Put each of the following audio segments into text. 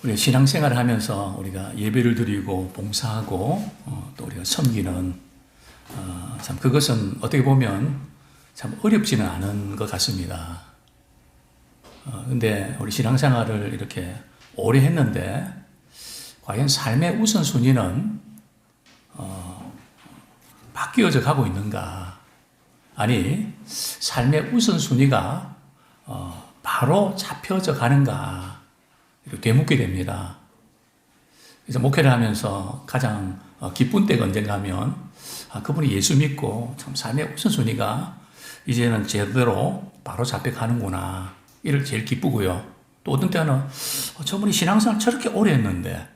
우리가 신앙생활을 하면서 우리가 예배를 드리고 봉사하고 또 우리가 섬기는 참 그것은 어떻게 보면 참 어렵지는 않은 것 같습니다. 근데 우리 신앙생활을 이렇게 오래 했는데 과연 삶의 우선순위는 바뀌어져 가고 있는가? 아니, 삶의 우선순위가 바로 잡혀져 가는가? 이렇게 되묻게 됩니다. 그래서 목회를 하면서 가장 기쁜 때가 언젠가 하면 그분이 예수 믿고 참 삶의 우선순위가 이제는 제대로 바로 잡혀가는구나. 이를 제일 기쁘고요. 또 어떤 때는 저분이 신앙생활 저렇게 오래 했는데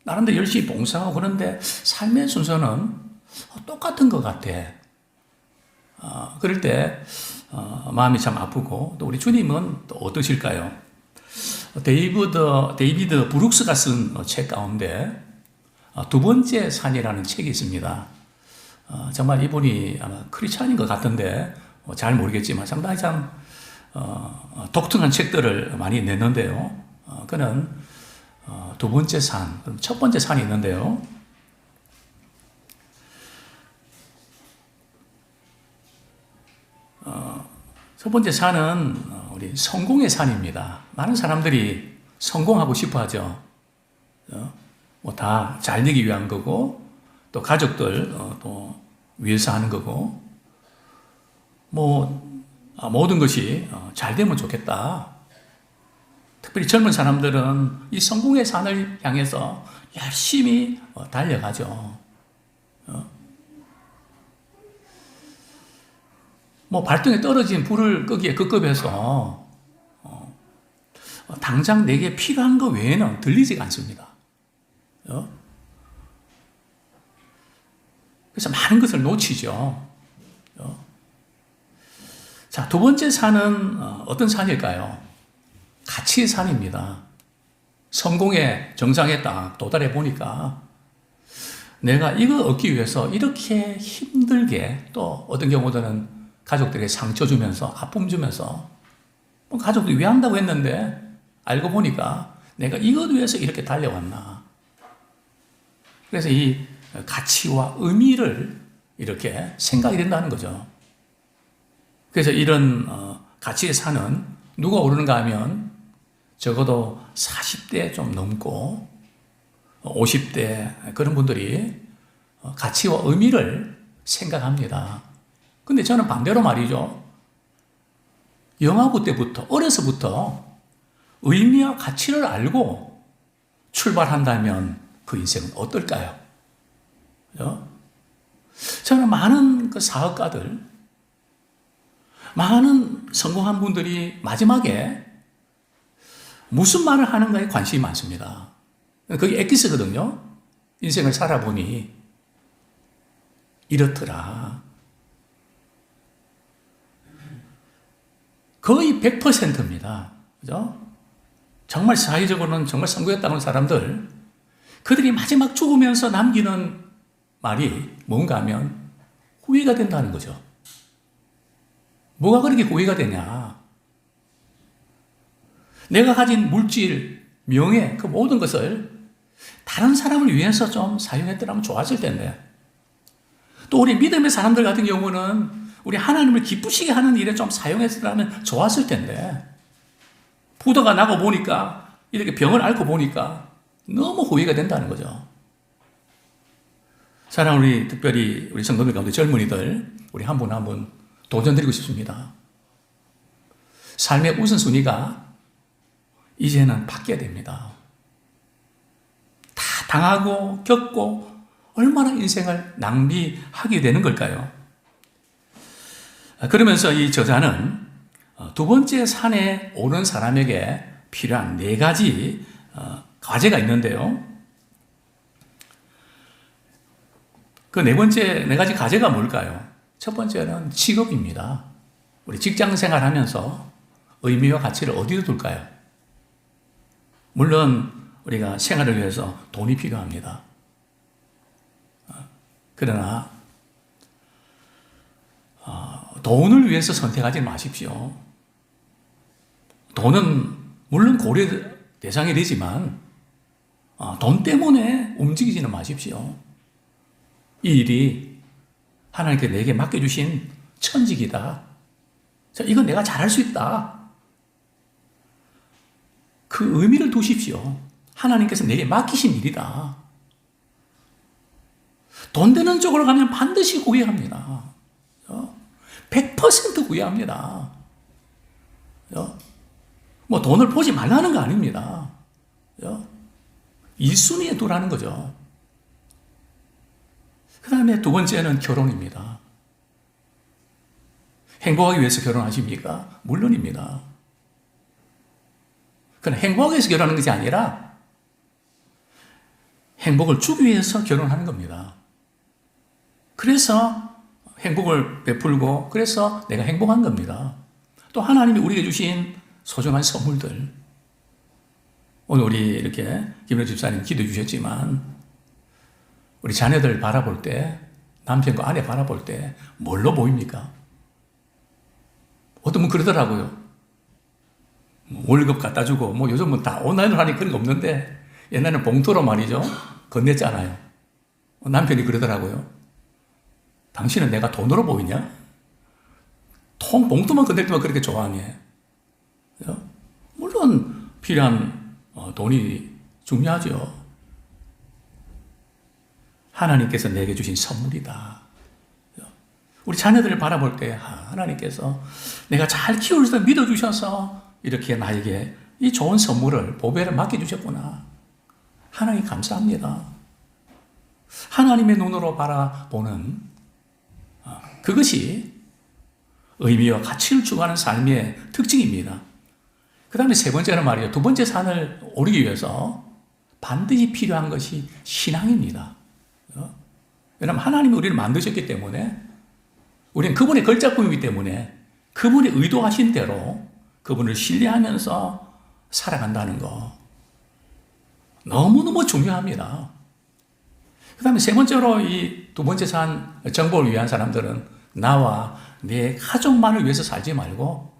나름대로 열심히 봉사하고 그런데 삶의 순서는 똑같은 것 같아. 그럴 때 마음이 참 아프고 또 우리 주님은 또 어떠실까요? 데이비드 브룩스가 쓴 책 가운데 두 번째 산이라는 책이 있습니다. 정말 이분이 아마 크리스찬인 것 같은데 잘 모르겠지만 상당히 참 독특한 책들을 많이 냈는데요. 그는 두 번째 산, 그럼 첫 번째 산이 있는데요. 첫 번째 산은 우리 성공의 산입니다. 많은 사람들이 성공하고 싶어 하죠. 뭐 다 잘 되기 위한 거고, 또 가족들 또 위해서 하는 거고, 뭐 모든 것이 잘 되면 좋겠다. 특별히 젊은 사람들은 이 성공의 산을 향해서 열심히 달려가죠. 뭐 발등에 떨어진 불을 끄기에 급급해서 당장 내게 필요한 것 외에는 들리지가 않습니다. 그래서 많은 것을 놓치죠. 자, 두 번째 산은 어떤 산일까요? 가치의 산입니다. 성공의 정상에 딱 도달해 보니까 내가 이거 얻기 위해서 이렇게 힘들게 또 어떤 경우들은 가족들에게 상처 주면서 아픔 주면서 가족들이 왜 한다고 했는데 알고 보니까 내가 이것 위해서 이렇게 달려왔나. 그래서 이 가치와 의미를 이렇게 생각이 된다는 거죠. 그래서 이런 가치의 산은 누가 오르는가 하면 적어도 40대 좀 넘고 50대 그런 분들이 가치와 의미를 생각합니다. 근데 저는 반대로 말이죠. 영아부 때부터, 어려서부터 의미와 가치를 알고 출발한다면 그 인생은 어떨까요? 그죠? 저는 많은 그 사업가들, 많은 성공한 분들이 마지막에 무슨 말을 하는가에 관심이 많습니다. 그게 엑기스거든요. 인생을 살아보니 이렇더라. 거의 100%입니다. 그죠? 정말 사회적으로는 정말 성공했다는 사람들, 그들이 마지막 죽으면서 남기는 말이 뭔가 하면 후회가 된다는 거죠. 뭐가 그렇게 후회가 되냐? 내가 가진 물질, 명예, 그 모든 것을 다른 사람을 위해서 좀 사용했더라면 좋았을 텐데. 또 우리 믿음의 사람들 같은 경우는 우리 하나님을 기쁘시게 하는 일에 좀 사용했으면 좋았을 텐데. 부도가 나고 보니까, 이렇게 병을 앓고 보니까 너무 후회가 된다는 거죠. 사랑하는 우리 특별히 우리 성도들 가운데 젊은이들, 우리 한 분 한 분 도전드리고 싶습니다. 삶의 우선순위가 이제는 바뀌어야 됩니다. 다 당하고 겪고 얼마나 인생을 낭비하게 되는 걸까요? 그러면서 이 저자는 두 번째 산에 오른 사람에게 필요한 네 가지 과제가 있는데요. 그 네 가지 과제가 뭘까요? 첫 번째는 직업입니다. 우리 직장 생활하면서 의미와 가치를 어디에 둘까요? 물론 우리가 생활을 위해서 돈이 필요합니다. 그러나 돈을 위해서 선택하지 마십시오. 돈은 물론 고려 대상이 되지만 돈 때문에 움직이지는 마십시오. 이 일이 하나님께 내게 맡겨주신 천직이다. 이건 내가 잘할 수 있다. 그 의미를 두십시오. 하나님께서 내게 맡기신 일이다. 돈 되는 쪽으로 가면 반드시 후회합니다. 100% 후회합니다. 뭐 돈을 보지 말라는 거 아닙니다. 2순위에 두라는 거죠. 그 다음에 두 번째는 결혼입니다. 행복하기 위해서 결혼하십니까? 물론입니다. 그러나 행복하기 위해서 결혼하는 것이 아니라 행복을 주기 위해서 결혼하는 겁니다. 그래서 행복을 베풀고 그래서 내가 행복한 겁니다. 또 하나님이 우리에게 주신 소중한 선물들. 오늘 우리 이렇게 김현우 집사님 기도해 주셨지만 우리 자녀들 바라볼 때 남편과 아내 바라볼 때 뭘로 보입니까? 어떤 분 그러더라고요. 월급 갖다 주고 뭐 요즘은 다 온라인으로 하니 그런 거 없는데 옛날에는 봉투로 말이죠. 건넸잖아요. 남편이 그러더라고요. 당신은 내가 돈으로 보이냐? 통 봉투만 건넬 때만 그렇게 좋아하니? 물론 필요한 돈이 중요하죠. 하나님께서 내게 주신 선물이다. 우리 자녀들을 바라볼 때 하나님께서 내가 잘 키울 수 믿어주셔서 이렇게 나에게 이 좋은 선물을 보배를 맡겨주셨구나. 하나님 감사합니다. 하나님의 눈으로 바라보는 그것이 의미와 가치를 추구하는 삶의 특징입니다. 그 다음에 세 번째는 말이에요. 두 번째 산을 오르기 위해서 반드시 필요한 것이 신앙입니다. 왜냐하면 하나님이 우리를 만드셨기 때문에 우리는 그분의 걸작품이기 때문에 그분이 의도하신 대로 그분을 신뢰하면서 살아간다는 거 너무너무 중요합니다. 그 다음에 세 번째로 이 두 번째 산 정복을 위한 사람들은 나와 내 가족만을 위해서 살지 말고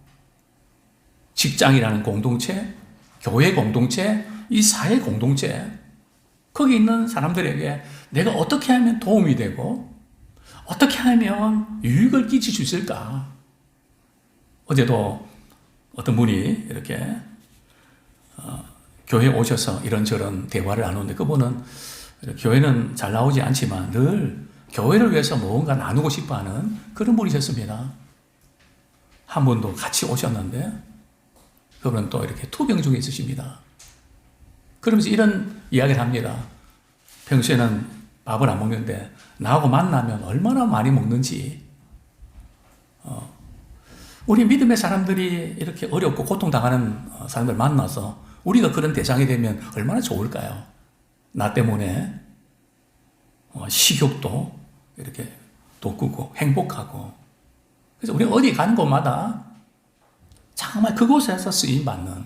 직장이라는 공동체, 교회 공동체, 이 사회 공동체 거기 있는 사람들에게 내가 어떻게 하면 도움이 되고 어떻게 하면 유익을 끼칠 수 있을까? 어제도 어떤 분이 이렇게 교회에 오셔서 이런저런 대화를 나누는데 그분은 교회는 잘 나오지 않지만 늘 교회를 위해서 뭔가 나누고 싶어하는 그런 분이셨습니다. 한 분도 같이 오셨는데 그분은 또 이렇게 투병 중에 있으십니다. 그러면서 이런 이야기를 합니다. 평소에는 밥을 안 먹는데 나하고 만나면 얼마나 많이 먹는지. 우리 믿음의 사람들이 이렇게 어렵고 고통당하는 사람들 만나서 우리가 그런 대상이 되면 얼마나 좋을까요? 나 때문에 식욕도 이렇게 돋구고 행복하고. 그래서 우리 어디 가는 곳마다 정말 그곳에서 쓰임받는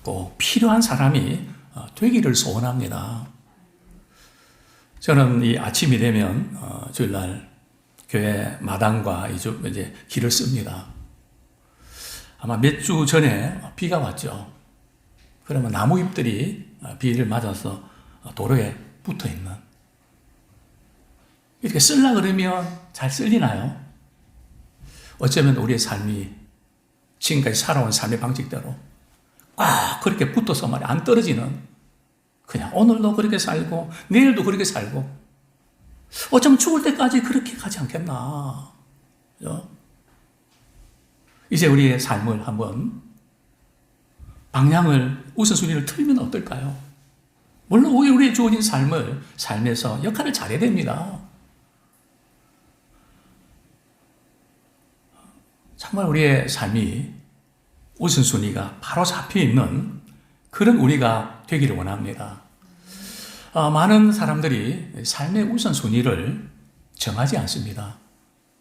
꼭 필요한 사람이 되기를 소원합니다. 저는 이 아침이 되면 주일날 교회 마당과 이제 길을 씁니다. 아마 몇 주 전에 비가 왔죠. 그러면 나무 잎들이 비를 맞아서 도로에 붙어 있는. 이렇게 쓸라 그러면 잘 쓸리나요? 어쩌면 우리의 삶이 지금까지 살아온 삶의 방식대로 꽉 그렇게 붙어서 말이 안 떨어지는 그냥 오늘도 그렇게 살고 내일도 그렇게 살고 어쩌면 죽을 때까지 그렇게 가지 않겠나. 이제 우리의 삶을 한번 방향을 우선순위를 틀면 어떨까요? 물론 우리의 주어진 삶에서 역할을 잘해야 됩니다. 정말 우리의 삶이 우선순위가 바로 잡혀있는 그런 우리가 되기를 원합니다. 많은 사람들이 삶의 우선순위를 정하지 않습니다.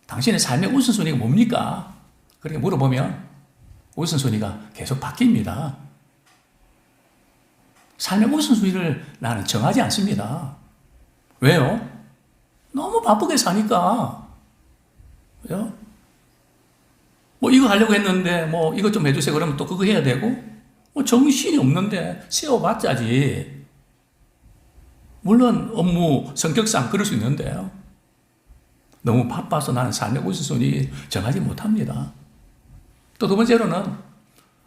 당신의 삶의 우선순위가 뭡니까? 그렇게 물어보면 우선순위가 계속 바뀝니다. 삶의 우선순위를 나는 정하지 않습니다. 왜요? 너무 바쁘게 사니까. 왜요? 뭐 이거 하려고 했는데 뭐 이것 좀 해주세요 그러면 또 그거 해야 되고 뭐 정신이 없는데 세워봤자지. 물론 업무 성격상 그럴 수 있는데요. 너무 바빠서 나는 삶의 우선순위 정하지 못합니다. 또 두 번째로는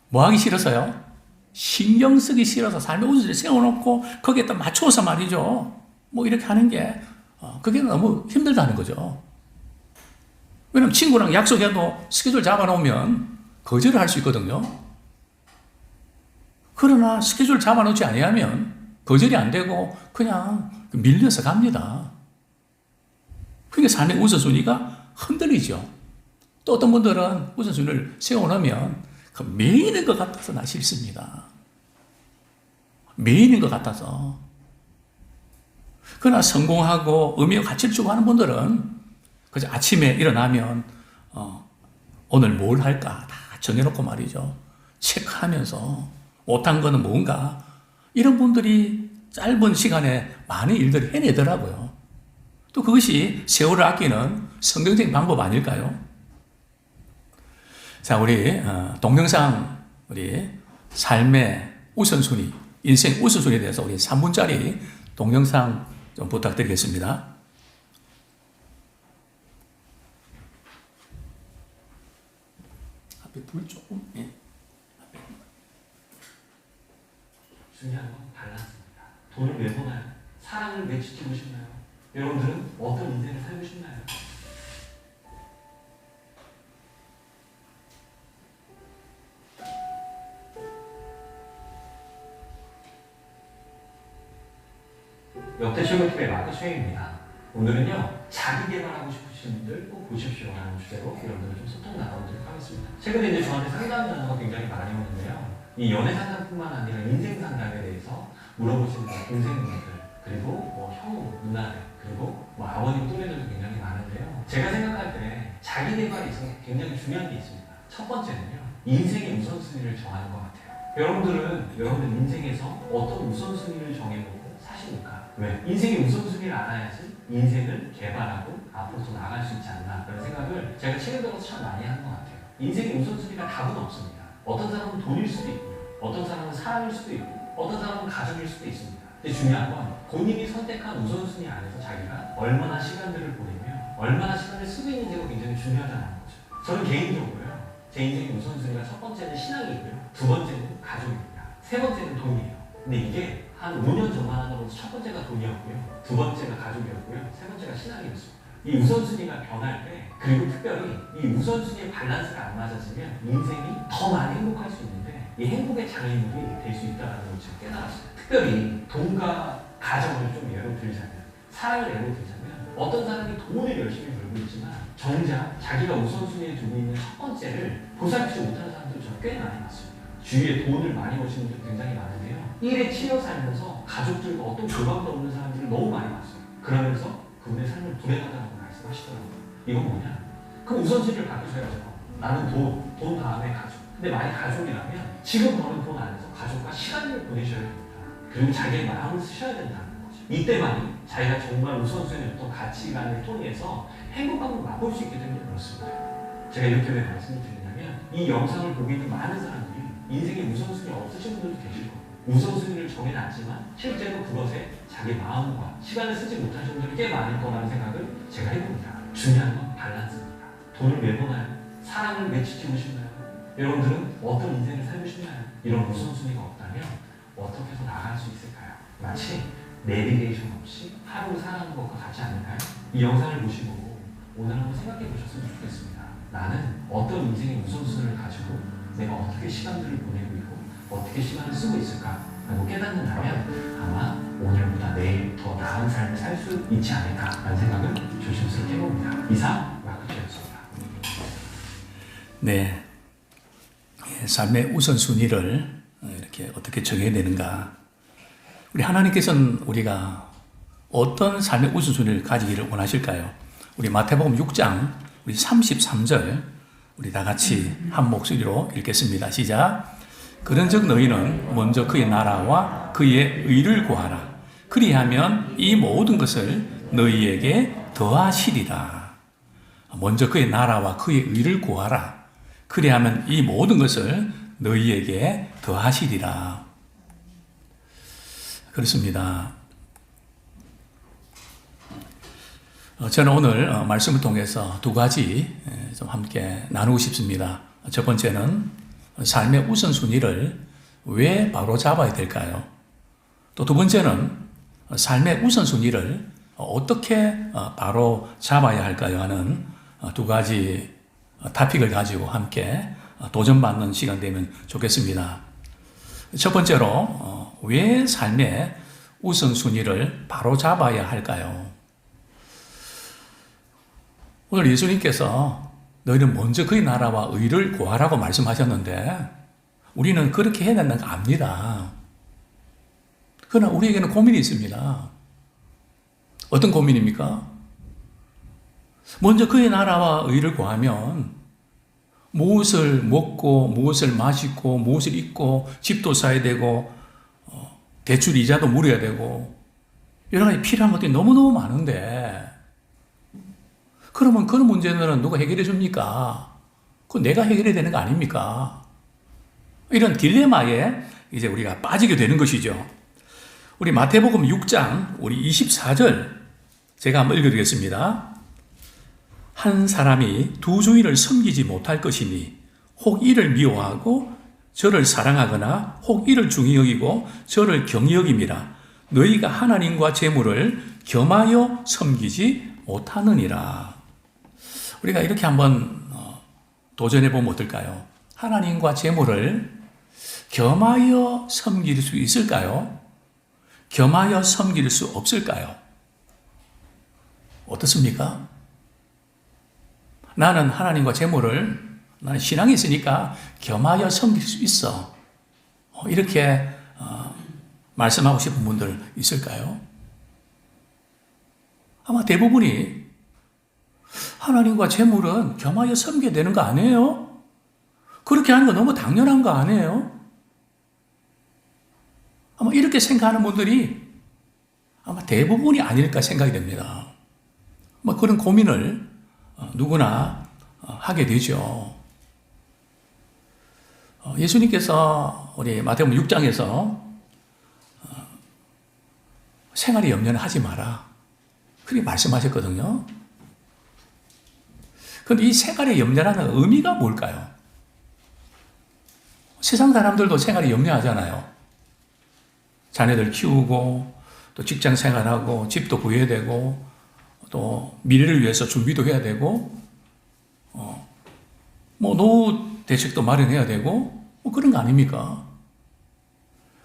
뭐 하기 싫어서요? 신경 쓰기 싫어서 삶의 우선순위를 세워놓고 거기에 또 맞춰서 말이죠. 뭐 이렇게 하는 게 그게 너무 힘들다는 거죠. 왜냐면 친구랑 약속해도 스케줄 잡아놓으면 거절을 할 수 있거든요. 그러나 스케줄 잡아놓지 아니하면 거절이 안 되고 그냥 밀려서 갑니다. 그러니까 삶의 우선순위가 흔들리죠. 또 어떤 분들은 우선순위를 세워놓으면 매이는 것 같아서 나 싫습니다. 매이는 것 같아서. 그러나 성공하고 의미와 가치를 추구하는 분들은 그저 아침에 일어나면 오늘 뭘 할까 다 정해놓고 말이죠. 체크하면서 못한 거는 뭔가 이런 분들이 짧은 시간에 많은 일들을 해내더라고요. 또 그것이 세월을 아끼는 성경적인 방법 아닐까요? 자, 우리 동영상 우리 삶의 우선순위, 인생 우선순위에 대해서 우리 3분짜리 동영상 좀 부탁드리겠습니다. 앞에 불 조금. 예. 중요한 건 밸런스입니다. 돈을 왜 버나요? 사랑을 왜 지키고 싶나요? 여러분들은 어떤 인생을 살고 싶나요? 역대 최고TV의 마크 최입니다. 오늘은요, 자기 개발하고 싶으신 분들 꼭 보십시오 라는 주제로 여러분들 좀 소통 나눠보도록 하겠습니다. 최근에 이제 저한테 상담 전화가 굉장히 많이 오는데요. 이 연애 상담뿐만 아니라 인생 상담에 대해서 물어보시는 동생분들, 그리고 뭐 형, 누나들, 그리고 뭐 아버님 또래들도 굉장히 많은데요. 제가 생각할 때 자기 개발에 있어서 굉장히 중요한 게 있습니다. 첫 번째는요, 인생의 우선순위를 정하는 것 같아요. 여러분들은 여러분들 인생에서 어떤 우선순위를 정해놓고 사십니까? 왜? 인생의 우선순위를 알아야지 인생을 개발하고 앞으로 더 나아갈 수 있지 않나 그런 생각을 제가 최근 들어서 참 많이 하는 것 같아요. 인생의 우선순위가 답은 없습니다. 어떤 사람은 돈일 수도 있고요. 어떤 사람은 사람일 수도 있고 어떤 사람은 가족일 수도 있습니다. 근데 중요한 건 본인이 선택한 우선순위 안에서 자기가 얼마나 시간들을 보내며 얼마나 시간을 쓰고 있는지가 굉장히 중요하다는 거죠. 저는 개인적으로요. 제 인생의 우선순위가 첫 번째는 신앙이고요. 두 번째는 가족입니다. 세 번째는 돈이에요. 근데 이게 한 5년 전만 하더라도 첫 번째가 돈이었고요. 두 번째가 가족이었고요. 세 번째가 신앙이었습니다. 이 우선순위가 변할 때 그리고 특별히 이 우선순위의 밸런스가 안 맞아지면 인생이 더 많이 행복할 수 있는데 이 행복의 장애물이 될 수 있다는 걸 제가 깨달았어요. 특별히 돈과 가정을 좀 예로 들자면 사랑을 예로 들자면 어떤 사람이 돈을 열심히 벌고 있지만 정작 자기가 우선순위에 두고 있는 첫 번째를 보살피지 못하는 사람들 저는 꽤 많이 봤습니다. 주위에 돈을 많이 버시는 분들 굉장히 많은데요. 일에 치여 살면서 가족들과 어떤 교감도 없는 사람들을 너무 많이 봤어요. 그러면서 그분의 삶을 불행하다고 말씀하시더라고요. 이건 뭐냐? 그럼 우선순위를 바꾸셔야죠. 나는 돈 다음에 가족. 근데 만약 가족이라면 지금 버는 돈 안에서 가족과 시간을 보내셔야 됩니다. 그리고 자기의 마음을 쓰셔야 된다는 거죠. 이때만이 자기가 정말 우선순위였던 가치관을 통해서 행복감을 맛볼 수 있기 때문에 그렇습니다. 제가 이렇게 왜 말씀을 드리냐면 이 영상을 보고 있는 많은 사람들이 인생에 우선순위 없으신 분들도 계실 거예요. 우선순위를 정해놨지만 실제로 그것에 자기 마음과 시간을 쓰지 못하신 분들이 꽤 많을 거라는 생각을 제가 해봅니다. 중요한 건 밸런스입니다. 돈을 왜 버나요? 사랑을 왜 지키고 싶나요? 여러분들은 어떤 인생을 살고 싶나요? 이런 우선순위가 없다면 어떻게 해서 나갈 수 있을까요? 마치 내비게이션 없이 하루를 살아가는 것과 같지 않을까요? 이 영상을 보시고 오늘 한번 생각해 보셨으면 좋겠습니다. 나는 어떤 인생의 우선순위를 가지고 내가 어떻게 시간들을 보내고 있고 어떻게 시간을 쓰고 있을까? 라고 깨닫는다면 아마 오늘보다 내일 더 나은 삶을 살 수 있지 않을까라는 생각을 조심스럽게 해봅니다. 이상 마크트였습니다. 네, 삶의 우선순위를 이렇게 어떻게 정해내는가. 우리 하나님께서는 우리가 어떤 삶의 우선순위를 가지기를 원하실까요? 우리 마태복음 6장 우리 33절 우리 다 같이 한 목소리로 읽겠습니다. 시작. 그런즉 너희는 먼저 그의 나라와 그의 의를 구하라. 그리하면 이 모든 것을 너희에게 더하시리라. 먼저 그의 나라와 그의 의를 구하라. 그리하면 이 모든 것을 너희에게 더하시리라. 그렇습니다. 저는 오늘 말씀을 통해서 두 가지 좀 함께 나누고 싶습니다. 첫 번째는 삶의 우선순위를 왜 바로 잡아야 될까요? 또 두 번째는 삶의 우선순위를 어떻게 바로 잡아야 할까요? 하는 두 가지 토픽을 가지고 함께 도전받는 시간 되면 좋겠습니다. 첫 번째로 왜 삶의 우선순위를 바로 잡아야 할까요? 오늘 예수님께서 너희는 먼저 그의 나라와 의를 구하라고 말씀하셨는데 우리는 그렇게 해야 된다는 거 압니다. 그러나 우리에게는 고민이 있습니다. 어떤 고민입니까? 먼저 그의 나라와 의를 구하면 무엇을 먹고 무엇을 마시고 무엇을 입고 집도 사야 되고 대출 이자도 물어야 되고 여러 가지 필요한 것들이 너무너무 많은데 그러면 그런 문제는 누가 해결해 줍니까? 그건 내가 해결해야 되는 거 아닙니까? 이런 딜레마에 이제 우리가 빠지게 되는 것이죠. 우리 마태복음 6장 우리 24절 제가 한번 읽어드리겠습니다. 한 사람이 두 주인을 섬기지 못할 것이니 혹 이를 미워하고 저를 사랑하거나 혹 이를 중히 여기고 저를 경히 여김이라. 너희가 하나님과 재물을 겸하여 섬기지 못하느니라. 우리가 이렇게 한번 도전해 보면 어떨까요? 하나님과 재물을 겸하여 섬길 수 있을까요? 겸하여 섬길 수 없을까요? 어떻습니까? 나는 하나님과 재물을 나는 신앙이 있으니까 겸하여 섬길 수 있어. 이렇게 말씀하고 싶은 분들 있을까요? 아마 대부분이 하나님과 재물은 겸하여 섬겨야 되는 거 아니에요? 그렇게 하는 거 너무 당연한 거 아니에요? 아마 이렇게 생각하는 분들이 아마 대부분이 아닐까 생각이 됩니다. 그런 고민을 누구나 하게 되죠. 예수님께서 우리 마태복음 6장에서 생활의 염려는 하지 마라. 그렇게 말씀하셨거든요. 그런데 이 생활의 염려라는 의미가 뭘까요? 세상 사람들도 생활에 염려하잖아요. 자녀들 키우고 또 직장 생활하고 집도 구해야 되고 또 미래를 위해서 준비도 해야 되고 노후 대책도 마련해야 되고 그런 거 아닙니까?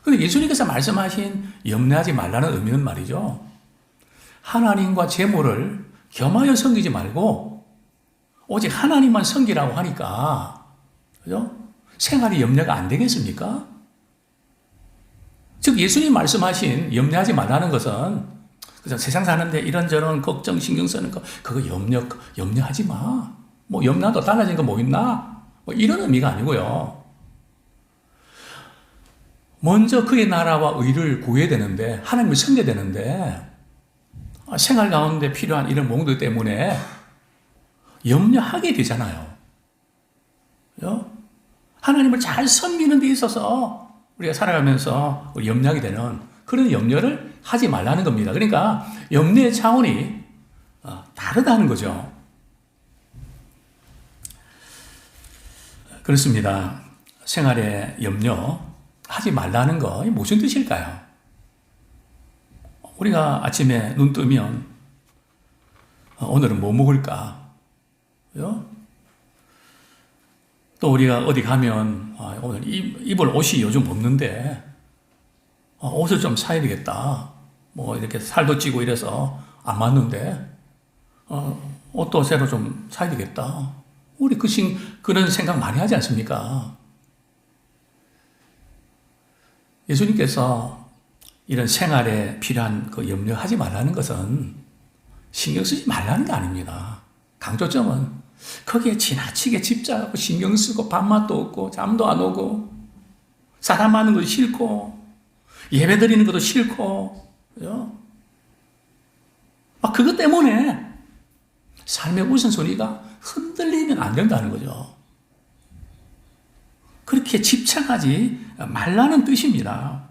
그런데 예수님께서 말씀하신 염려하지 말라는 의미는 말이죠. 하나님과 재물을 겸하여 섬기지 말고 오직 하나님만 섬기라고 하니까 그죠? 생활이 염려가 안 되겠습니까? 즉 예수님 말씀하신 염려하지 말라는 것은 그래서 세상 사는데 이런저런 걱정 신경 쓰는 거 그거 염려하지 마. 염려도 달라진 거 뭐 있나? 이런 의미가 아니고요. 먼저 그의 나라와 의를 구해야 되는데 하나님을 섬겨야 되는데 생활 가운데 필요한 이런 몽들 때문에 염려하게 되잖아요. 그죠? 하나님을 잘 섬기는 데 있어서 우리가 살아가면서 염려하게 되는 그런 염려를 하지 말라는 겁니다. 그러니까 염려의 차원이 다르다는 거죠. 그렇습니다. 생활에 염려하지 말라는 거 무슨 뜻일까요? 우리가 아침에 눈 뜨면 오늘은 뭐 먹을까? 그죠? 또 우리가 어디 가면 오늘 입을 옷이 요즘 없는데 옷을 좀 사야 되겠다. 이렇게 살도 찌고 이래서 안 맞는데 옷도 새로 좀 사야 되겠다. 우리 그런 생각 많이 하지 않습니까? 예수님께서 이런 생활에 필요한 그 염려하지 말라는 것은 신경 쓰지 말라는 게 아닙니다. 강조점은 거기에 지나치게 집착하고 신경 쓰고 밥맛도 없고 잠도 안 오고 사람 많은 것도 싫고 예배 드리는 것도 싫고 그죠? 그것 때문에 삶의 우선순위가 흔들리면 안 된다는 거죠. 그렇게 집착하지 말라는 뜻입니다.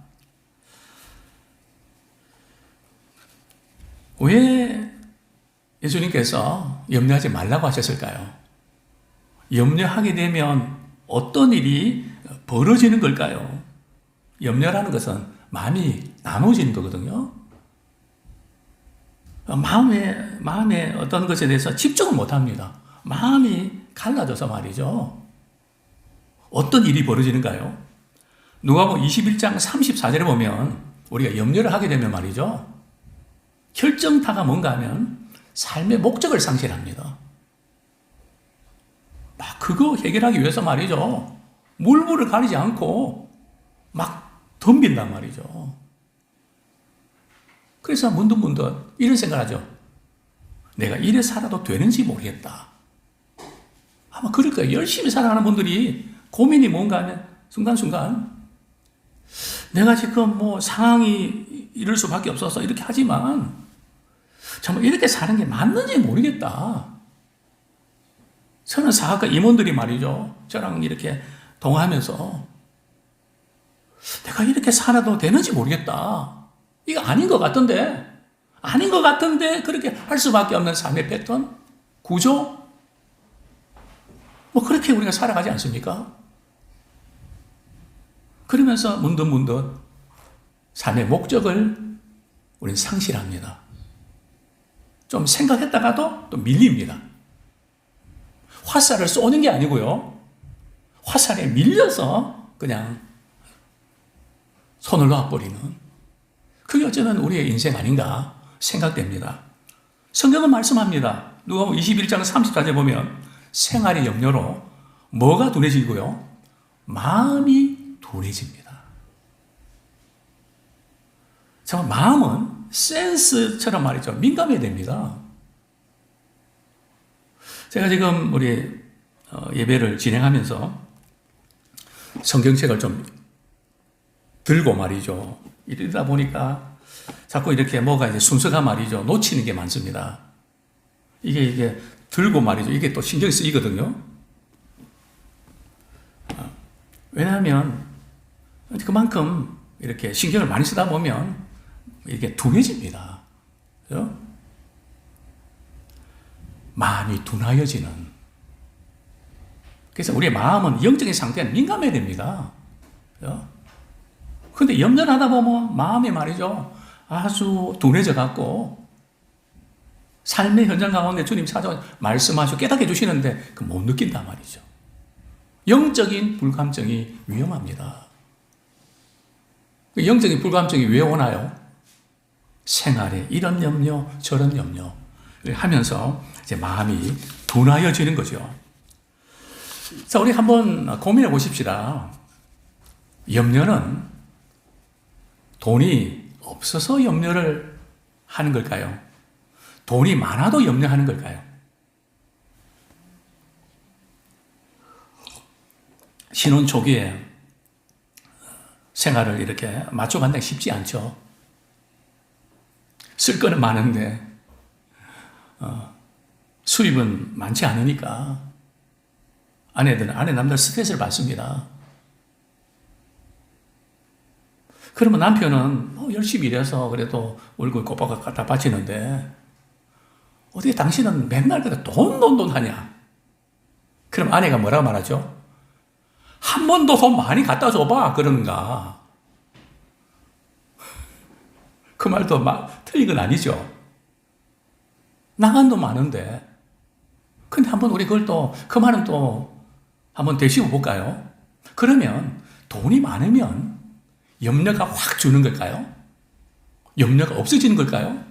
왜 예수님께서 염려하지 말라고 하셨을까요? 염려하게 되면 어떤 일이 벌어지는 걸까요? 염려라는 것은 마음이 나눠지는 거거든요. 마음에 어떤 것에 대해서 집중을 못 합니다. 마음이 갈라져서 말이죠. 어떤 일이 벌어지는가요? 누가복음 21장 34절에 보면 우리가 염려를 하게 되면 말이죠. 결정타가 뭔가 하면 삶의 목적을 상실합니다. 막 그거 해결하기 위해서 말이죠. 물불을 가리지 않고 막 덤빈단 말이죠. 그래서 문득문득 이런 생각을 하죠. 내가 이래 살아도 되는지 모르겠다. 아마 그럴 거예요. 열심히 살아가는 분들이 고민이 뭔가 하면 순간순간 내가 지금 뭐 상황이 이럴 수밖에 없어서 이렇게 하지만 정말 이렇게 사는 게 맞는지 모르겠다. 저는 사학과 임원들이 말이죠. 저랑 이렇게 동하면서 내가 이렇게 살아도 되는지 모르겠다. 이거 아닌 것 같던데. 아닌 것 같은데 그렇게 할 수밖에 없는 삶의 패턴, 구조. 뭐 그렇게 우리가 살아가지 않습니까? 그러면서 문득문득 삶의 목적을 우리는 상실합니다. 좀 생각했다가도 또 밀립니다. 화살을 쏘는 게 아니고요. 화살에 밀려서 그냥 손을 놔버리는 그게 어쩌면 우리의 인생 아닌가 생각됩니다. 성경은 말씀합니다. 누가복음 21장 34절에 보면 생활의 염려로 뭐가 둔해지고요? 마음이 둔해집니다. 정말 마음은 센스처럼 말이죠. 민감해야 됩니다. 제가 지금 우리 예배를 진행하면서 성경책을 좀 들고 말이죠. 이러다 보니까 자꾸 이렇게 뭐가 이제 순서가 말이죠. 놓치는 게 많습니다. 이게 들고 말이죠. 이게 또 신경이 쓰이거든요. 왜냐하면 그만큼 이렇게 신경을 많이 쓰다 보면 이렇게 둔해집니다. 그렇죠? 마음이 둔하여지는. 그래서 우리의 마음은 영적인 상태는 민감해야 됩니다. 그런데 염려하다 보면 마음이 말이죠. 아주 둔해져 갖고 삶의 현장 가운데 주님 찾아와 말씀하시고 깨닫게 해주시는데 그 못 느낀단 말이죠. 영적인 불감증이 위험합니다. 영적인 불감증이 왜 오나요? 생활에 이런 염려 저런 염려 하면서 이제 마음이 둔하여지는 거죠. 자, 우리 한번 고민해 보십시다. 염려는 돈이 없어서 염려를 하는 걸까요? 돈이 많아도 염려하는 걸까요? 신혼 초기에 생활을 이렇게 맞춰간다는 게 쉽지 않죠. 쓸 거는 많은데 수입은 많지 않으니까 아내 남들 스트레스를 받습니다. 그러면 남편은 열심히 일해서 그래도 얼굴 꼬박꼬박 갖다 바치는데 어떻게 당신은 맨날 그래 돈 하냐? 그럼 아내가 뭐라고 말하죠? 한 번도 돈 많이 갖다 줘봐 그런가? 그 말도 틀린 건 아니죠. 나간 돈 많은데 근데 한번 우리 그걸 또 그 말은 또 한번 되씹어 볼까요? 그러면 돈이 많으면 염려가 확 주는 걸까요? 염려가 없어지는 걸까요?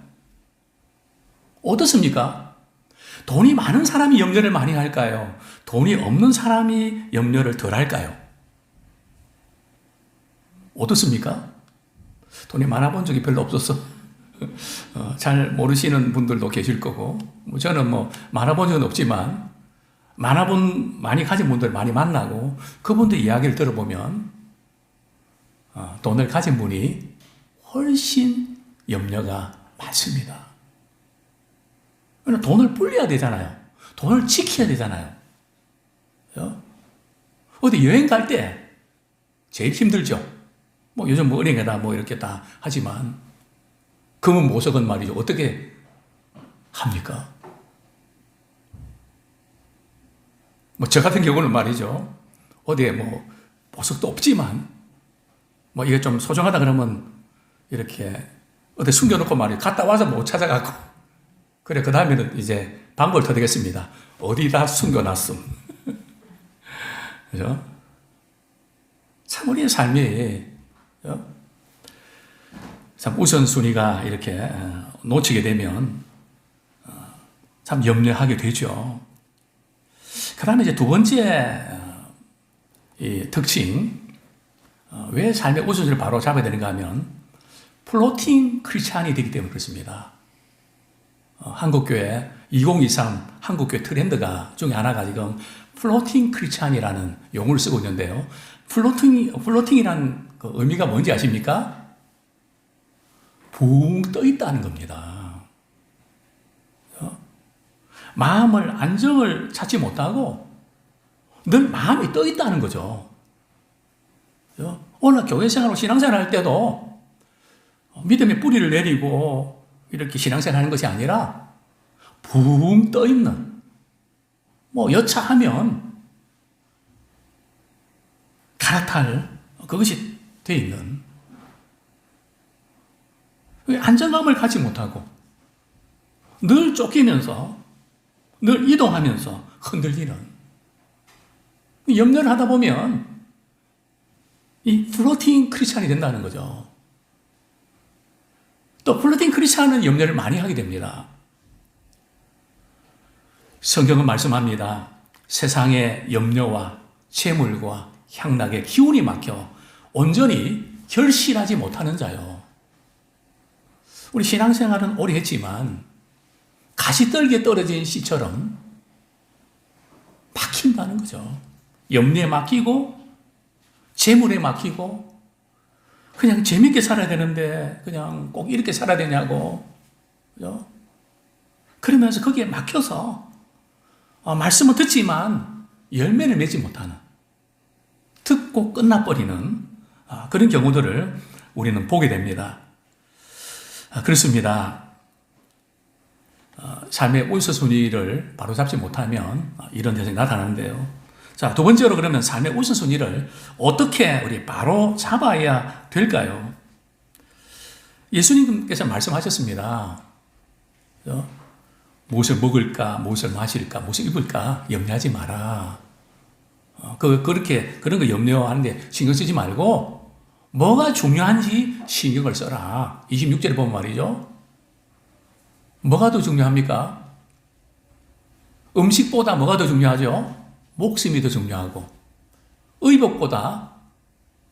어떻습니까? 돈이 많은 사람이 염려를 많이 할까요? 돈이 없는 사람이 염려를 덜 할까요? 어떻습니까? 돈이 많아본 적이 별로 없어서 잘 모르시는 분들도 계실 거고 저는 많아본 적은 없지만 많이 가진 분들 많이 만나고 그분들 이야기를 들어보면 돈을 가진 분이 훨씬 염려가 많습니다. 돈을 불려야 되잖아요. 돈을 지켜야 되잖아요. 어디 여행 갈 때 제일 힘들죠. 요즘 은행에다 이렇게 다 하지만 금은 보석은 말이죠. 어떻게 합니까? 뭐 저 같은 경우는 말이죠. 어디에 뭐 보석도 없지만 뭐 이게 좀 소중하다 그러면 이렇게 어디 숨겨놓고 말이에요. 갔다 와서 못 찾아갖고 그래 그 다음에는 이제 방법을 터득했습니다. 어디다 숨겨놨음. 그죠? 참 우리의 삶이 참 우선순위가 이렇게 놓치게 되면 참 염려하게 되죠. 그 다음에 이제 두 번째 이 특징, 왜 삶의 우선순위를 바로 잡아야 되는가 하면 플로팅 크리스찬이 되기 때문에 그렇습니다. 한국교회 2023 한국교회 트렌드가 중에 하나가 지금 플로팅 크리스찬이라는 용어를 쓰고 있는데요. 플로팅이라는 그 의미가 뭔지 아십니까? 붕 떠 있다는 겁니다. 마음을 안정을 찾지 못하고 늘 마음이 떠 있다는 거죠. 오늘 교회 생활로 신앙생활 할 때도 믿음의 뿌리를 내리고 이렇게 신앙생활 하는 것이 아니라 붕 떠 있는, 뭐 여차하면 갈아탈 그것이 돼 있는, 안정감을 갖지 못하고 늘 쫓기면서 늘 이동하면서 흔들리는, 염려를 하다 보면 이 플로팅 크리스찬이 된다는 거죠. 또 플로팅 크리스찬은 염려를 많이 하게 됩니다. 성경은 말씀합니다. 세상의 염려와 재물과 향락의 기운이 막혀 온전히 결실하지 못하는 자요. 우리 신앙생활은 오래 했지만 가시떨기에 떨어진 씨처럼 막힌다는 거죠. 염려에 막히고 재물에 막히고 그냥 재밌게 살아야 되는데 그냥 꼭 이렇게 살아야 되냐고, 그죠? 그러면서 거기에 막혀서 말씀은 듣지만 열매를 맺지 못하는, 듣고 끝나버리는 그런 경우들을 우리는 보게 됩니다. 그렇습니다. 삶의 우선순위를 바로잡지 못하면 이런 현상이 나타나는데요. 자, 두 번째로 그러면 삶의 우선순위를 어떻게 우리 바로 잡아야 될까요? 예수님께서 말씀하셨습니다. 무엇을 먹을까, 무엇을 마실까, 무엇을 입을까 염려하지 마라. 그런 거 염려하는데 신경 쓰지 말고 뭐가 중요한지 신경을 써라. 26절에 보면 말이죠. 뭐가 더 중요합니까? 음식보다 뭐가 더 중요하죠? 목숨이 더 중요하고 의복보다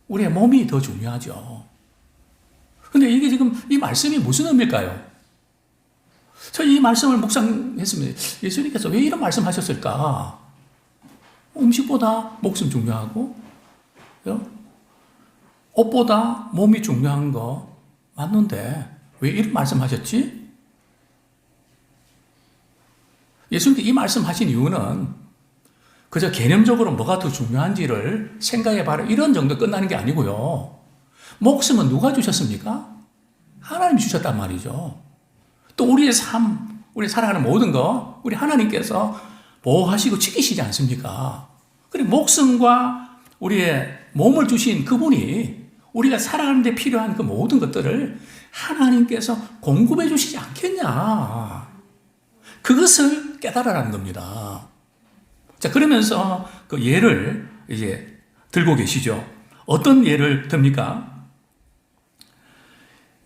우리의 몸이 더 중요하죠. 근데 이게 지금 이 말씀이 무슨 의미일까요? 저 이 말씀을 묵상했습니다. 예수님께서 왜 이런 말씀 하셨을까? 음식보다 목숨 중요하고 옷보다 몸이 중요한 거 맞는데 왜 이런 말씀 하셨지? 예수님께 이 말씀 하신 이유는 그저 개념적으로 뭐가 더 중요한지를 생각해봐라 이런 정도 끝나는 게 아니고요. 목숨은 누가 주셨습니까? 하나님이 주셨단 말이죠. 또 우리의 삶, 우리 살아가는 모든 거 우리 하나님께서 보호하시고 지키시지 않습니까? 그래 목숨과 우리의 몸을 주신 그분이 우리가 살아가는 데 필요한 그 모든 것들을 하나님께서 공급해 주시지 않겠냐. 그것을 깨달으라는 겁니다. 자, 그러면서 그 예를 이제 들고 계시죠. 어떤 예를 듭니까?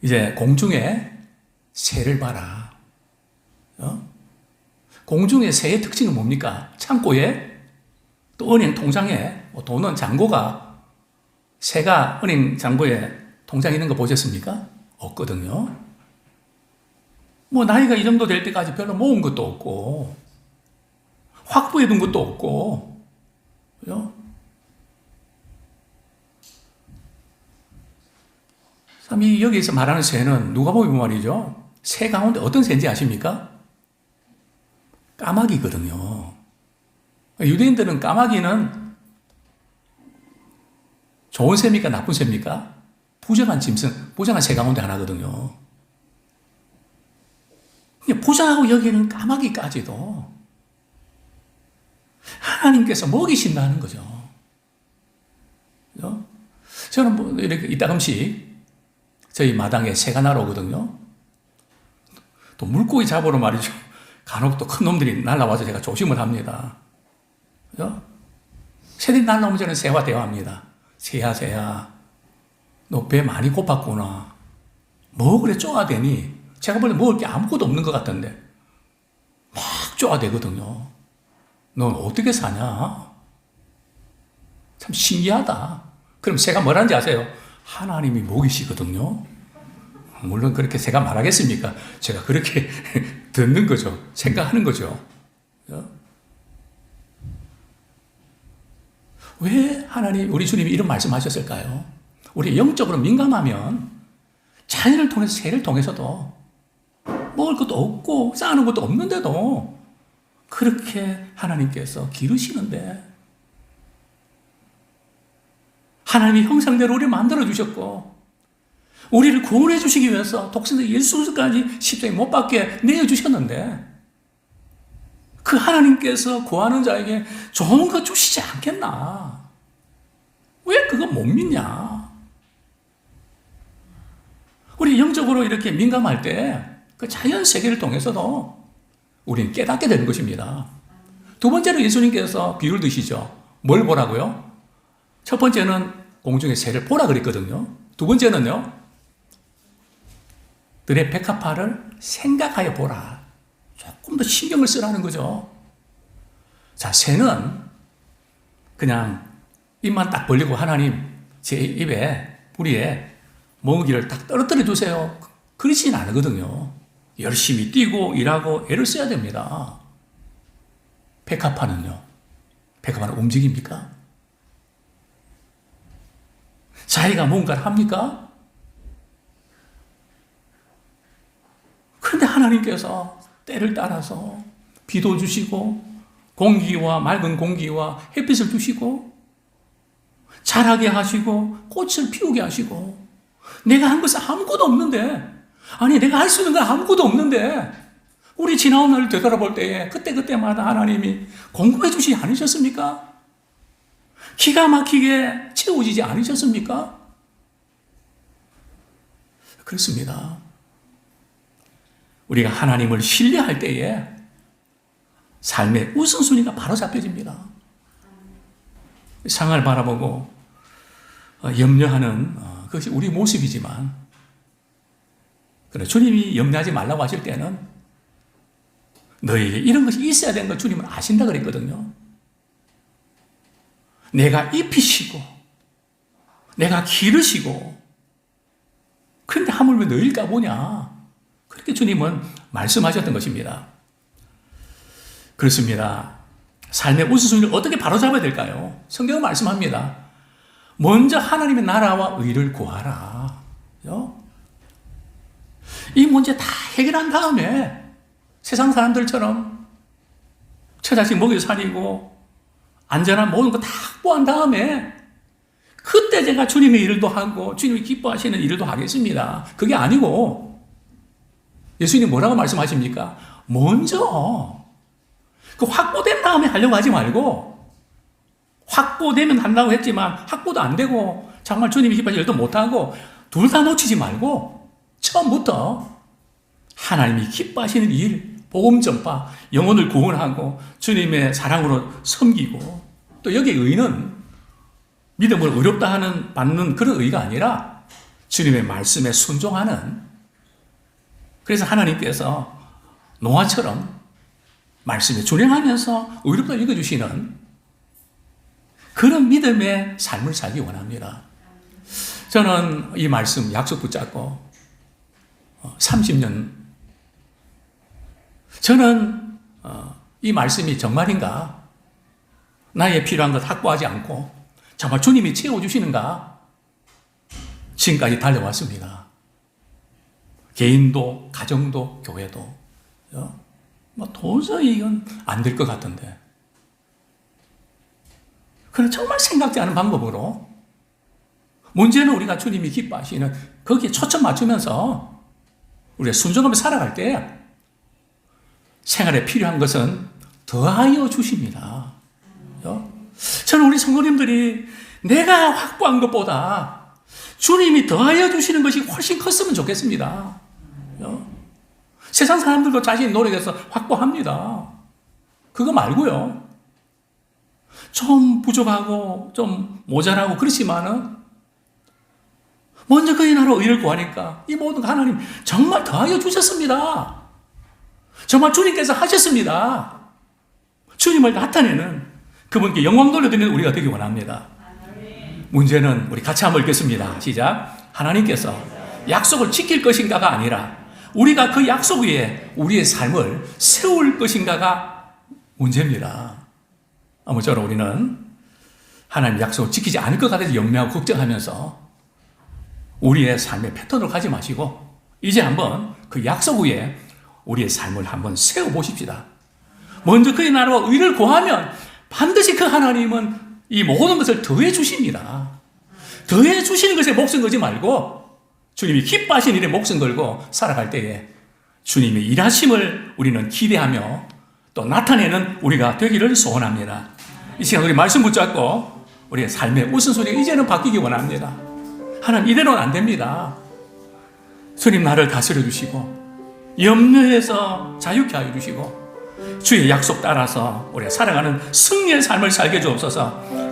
이제 공중에 새를 봐라. 공중의 새의 특징은 뭡니까? 창고에 또 은행 통장에 돈은 잔고가 새가 은행 잔고에 통장에 있는 거 보셨습니까? 없거든요. 뭐 나이가 이 정도 될 때까지 별로 모은 것도 없고 확보해 둔 것도 없고, 그죠? 참, 여기서 말하는 새는 누가 보면 말이죠. 새 가운데 어떤 새인지 아십니까? 까마귀거든요. 유대인들은 까마귀는 좋은 새입니까? 나쁜 새입니까? 부정한 새 가운데 하나거든요. 부정하고 여기는 까마귀까지도 하나님께서 먹이신다는 거죠. 그죠? 저는 뭐 이렇게 이따금씩 저희 마당에 새가 날아오거든요. 또 물고기 잡으러 말이죠. 간혹 또 큰 놈들이 날아와서 제가 조심을 합니다. 그죠? 새들이 날아오면 저는 새와 대화합니다. 새야, 너 배 많이 고팠구나. 뭐 그래 쪼아대니? 제가 원래 먹을 게 아무것도 없는 것 같던데 막 쪼아대거든요. 넌 어떻게 사냐? 참 신기하다. 그럼 새가 뭐라는지 아세요? 하나님이 먹이시거든요. 물론 그렇게 새가 말하겠습니까? 제가 그렇게 듣는 거죠. 생각하는 거죠. 왜 하나님, 우리 주님이 이런 말씀하셨을까요? 우리 영적으로 민감하면 자연을 통해서, 새를 통해서도 먹을 것도 없고 쌓아놓은 것도 없는데도 그렇게 하나님께서 기르시는데, 하나님이 형상대로 우리를 만들어주셨고 우리를 구원해 주시기 위해서 독생자 예수까지 십자가에 못 박게 내어주셨는데, 그 하나님께서 구하는 자에게 좋은 거 주시지 않겠나? 왜 그거 못 믿냐? 우리 영적으로 이렇게 민감할 때 그 자연 세계를 통해서도 우리는 깨닫게 되는 것입니다. 두 번째로 예수님께서 비유를 드시죠. 뭘 보라고요? 첫 번째는 공중의 새를 보라 그랬거든요. 두 번째는요, 너네 백합화를 생각하여 보라. 조금 더 신경을 쓰라는 거죠. 자, 새는 그냥 입만 딱 벌리고 하나님 제 입에, 뿌리에 먹이를 딱 떨어뜨려 주세요. 그러진 않거든요. 열심히 뛰고 일하고 애를 써야 됩니다. 백합화는요? 백합화는 움직입니까? 자기가 뭔가를 합니까? 그런데 하나님께서 때를 따라서 비도 주시고 공기와 맑은 공기와 햇빛을 주시고 자라게 하시고 꽃을 피우게 하시고, 내가 한 것은 아무것도 없는데, 아니 내가 할 수 있는 건 아무것도 없는데 우리 지나온 날을 되돌아볼 때에 그때마다 하나님이 공급해 주시지 않으셨습니까? 기가 막히게 채워지지 않으셨습니까? 그렇습니다. 우리가 하나님을 신뢰할 때에 삶의 우선순위가 바로 잡혀집니다. 상을 바라보고 염려하는 그것이 우리 모습이지만, 그래 주님이 염려하지 말라고 하실 때는 너희에게 이런 것이 있어야 되는 걸 주님은 아신다 그랬거든요. 내가 입히시고 내가 기르시고, 그런데 하물며 너희일까 보냐, 그렇게 주님은 말씀하셨던 것입니다. 그렇습니다. 삶의 우선순위를 어떻게 바로잡아야 될까요? 성경은 말씀합니다. 먼저 하나님의 나라와 의를 구하라. 이 문제 다 해결한 다음에 세상 사람들처럼 처자식 먹여 살리고 안전한 모든 거 다 확보한 다음에 그때 제가 주님의 일도 하고 주님이 기뻐하시는 일도 하겠습니다. 그게 아니고 예수님 뭐라고 말씀하십니까? 먼저 그 확보된 다음에 하려고 하지 말고, 확보되면 한다고 했지만 확보도 안 되고 정말 주님이 기뻐하시는 일도 못하고 둘 다 놓치지 말고 처음부터 하나님이 기뻐하시는 일, 복음 전파, 영혼을 구원하고 주님의 사랑으로 섬기고, 또 여기 의는 믿음을 의롭다 하는 받는 그런 의가 아니라 주님의 말씀에 순종하는, 그래서 하나님께서 노아처럼 말씀에 준행하면서 의롭다 읽어주시는 그런 믿음의 삶을 살기 원합니다. 저는 이 말씀 약속 붙잡고 30년, 저는 이 말씀이 정말인가, 나의 필요한 것 확보하지 않고 정말 주님이 채워주시는가, 지금까지 달려왔습니다. 개인도 가정도 교회도 도저히 이건 안 될 것 같은데, 그런 정말 생각지 않은 방법으로 문제는 우리가 주님이 기뻐하시는 거기에 초점 맞추면서 우리가 순종하며 살아갈 때 생활에 필요한 것은 더하여 주십니다. 저는 우리 성도님들이 내가 확보한 것보다 주님이 더하여 주시는 것이 훨씬 컸으면 좋겠습니다. 세상 사람들도 자신이 노력해서 확보합니다. 그거 말고요. 좀 부족하고 좀 모자라고 그렇지만은 먼저 그의 나라 의를 구하니까 이 모든 하나님 정말 더하여 주셨습니다. 정말 주님께서 하셨습니다. 주님을 나타내는 그분께 영광 돌려드리는 우리가 되기 원합니다. 문제는 우리 같이 한번 읽겠습니다. 시작. 하나님께서 약속을 지킬 것인가가 아니라 우리가 그 약속 위에 우리의 삶을 세울 것인가가 문제입니다. 아무쪼록 우리는 하나님 약속을 지키지 않을 것 같아서 염려하고 걱정하면서 우리의 삶의 패턴으로 가지 마시고 이제 한번 그 약속 위에 우리의 삶을 한번 세워보십시다. 먼저 그의 나라와 의를 구하면 반드시 그 하나님은 이 모든 것을 더해 주십니다. 더해 주시는 것에 목숨 걸지 말고 주님이 기뻐하시는 일에 목숨 걸고 살아갈 때에 주님의 일하심을 우리는 기대하며 또 나타내는 우리가 되기를 소원합니다. 이 시간 우리 말씀 붙잡고 우리의 삶의 웃음소리가 이제는 바뀌기 원합니다. 하나님 이대로는 안 됩니다. 주님 나를 다스려 주시고 염려에서 자유케 하여 주시고 주의 약속 따라서 우리가 살아가는 승리의 삶을 살게 주옵소서.